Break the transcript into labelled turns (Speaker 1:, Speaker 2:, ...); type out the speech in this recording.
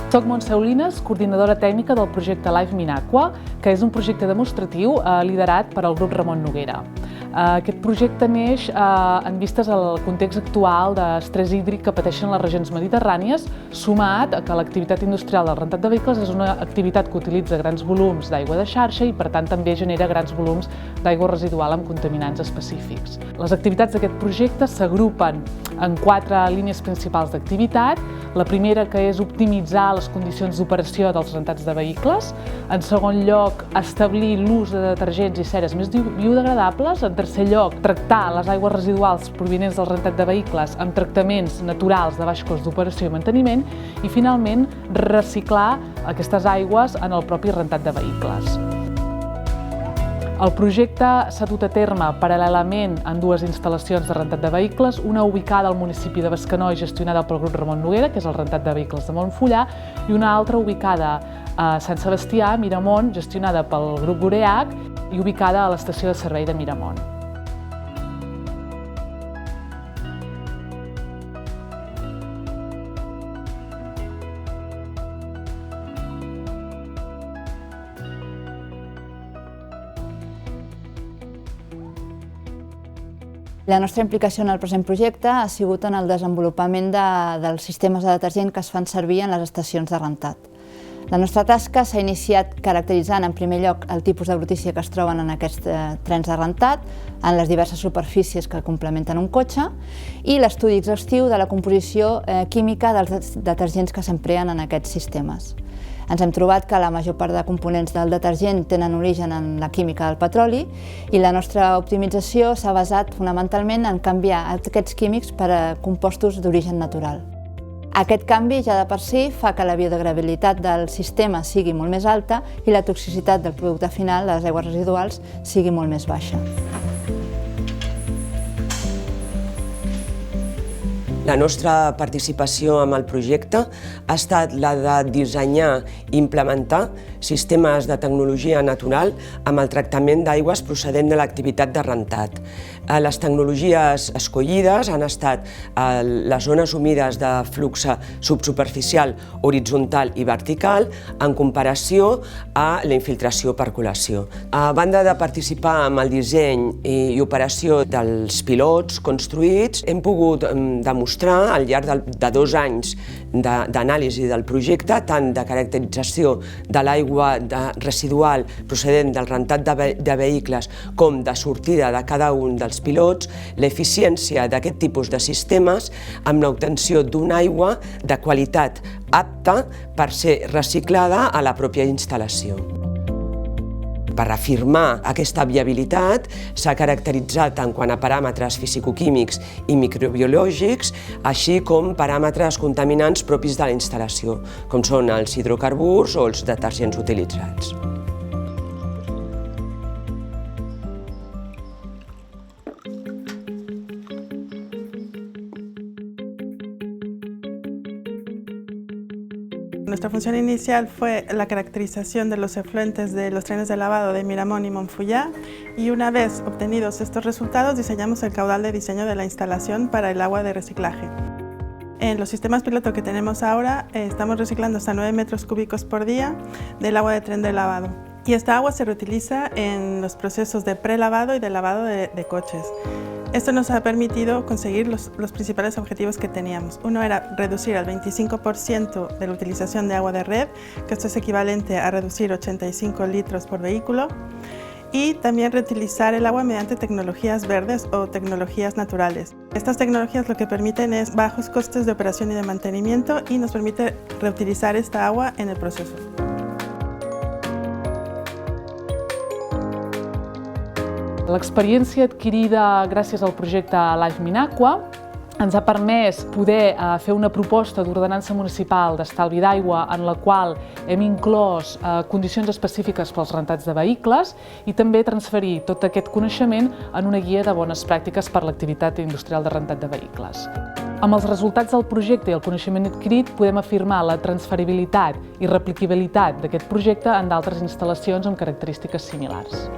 Speaker 1: Soc Montse Olines, coordinadora tècnica del projecte Live Minaqua, que és un projecte demostratiu liderat per al grup Ramon Noguera. Aquest projecte neix en vistes al context actual d'estrès hídric que pateixen les regions mediterrànies, sumat a que l'activitat industrial del rentat de vehicles és una activitat que utilitza grans volums d'aigua de xarxa i, per tant, també genera grans volums d'aigua residual amb contaminants específics. Les activitats d'aquest projecte s'agrupen en 4 línies principals d'activitat. La primera, que és optimitzar les condicions d'operació dels rentats de vehicles. En segon lloc, establir l'ús de detergents i ceres més biodegradables. En tercer lloc, tractar les aigües residuals provinents del rentat de vehicles amb tractaments naturals de baix cost d'operació i manteniment. I, finalment, reciclar aquestes aigües en el propi rentat de vehicles. El projecte s'ha dut a terme paral·lelament en 2 instal·lacions de rentat de vehicles, una ubicada al municipi de Bescanó i gestionada pel grup Ramon Noguera, que és el rentat de vehicles de Montfullà, i una altra ubicada a Sant Sebastià, Miramont, gestionada pel grup Goreac i ubicada a l'estació de servei de Miramont.
Speaker 2: La nostra implicació en el present projecte ha sigut en el desenvolupament dels sistemes de detergent que es fan servir en les estacions de rentat. La nostra tasca s'ha iniciat caracteritzant en primer lloc el tipus de brutícia que es troben en aquests trens de rentat, en les diverses superfícies que complementen un cotxe, i l'estudi exhaustiu de la composició química dels detergents que s'empreen en aquests sistemes. Ens hem trobat que la major part de components del detergent tenen origen en la química del petroli i la nostra optimització s'ha basat fonamentalment en canviar aquests químics per a compostos d'origen natural. Aquest canvi ja de per si fa que la biodegradabilitat del sistema sigui molt més alta i la toxicitat del producte final, les aigües residuals, sigui molt més baixa.
Speaker 3: La nostra participació amb el projecte ha estat la de dissenyar i implementar sistemes de tecnologia natural amb el tractament d'aigües procedent de l'activitat de rentat. Les tecnologies escollides han estat les zones humides de flux subsuperficial, horitzontal i vertical en comparació a la infiltració o percolació. A banda de participar en el disseny i operació dels pilots construïts, hem pogut demostrar al llarg de 2 anys d'anàlisi del projecte, tant de caracterització de l'aigua residual procedent del rentat de vehicles com de sortida de cada un dels pilots, l'eficiència d'aquest tipus de sistemes amb l'obtenció d'una aigua de qualitat apta per ser reciclada a la pròpia instal·lació. Per afirmar aquesta viabilitat s'ha caracteritzat en quant a paràmetres fisicoquímics i microbiològics, així com paràmetres contaminants propis de la instal·lació, com són els hidrocarburs o els detergents utilitzats.
Speaker 4: Nuestra función inicial fue la caracterización de los efluentes de los trenes de lavado de Miramont y Montfullà, y una vez obtenidos estos resultados diseñamos el caudal de diseño de la instalación para el agua de reciclaje. En los sistemas piloto que tenemos ahora estamos reciclando hasta 9 metros cúbicos por día del agua de tren de lavado. Y esta agua se reutiliza en los procesos de prelavado y de lavado de coches. Esto nos ha permitido conseguir los principales objetivos que teníamos. Uno era reducir al 25% de la utilización de agua de red, que esto es equivalente a reducir 85 litros por vehículo, y también reutilizar el agua mediante tecnologías verdes o tecnologías naturales. Estas tecnologías lo que permiten es bajos costes de operación y de mantenimiento y nos permite reutilizar esta agua en el proceso.
Speaker 1: L'experiència adquirida gràcies al projecte Live Minaqua ens ha permès poder fer una proposta d'ordenança municipal d'estalvi d'aigua en la qual hem inclòs condicions específiques pels rentats de vehicles i també transferir tot aquest coneixement en una guia de bones pràctiques per a l'activitat industrial de rentat de vehicles. Amb els resultats del projecte i el coneixement adquirit podem afirmar la transferibilitat i replicabilitat d'aquest projecte en d'altres instal·lacions amb característiques similars.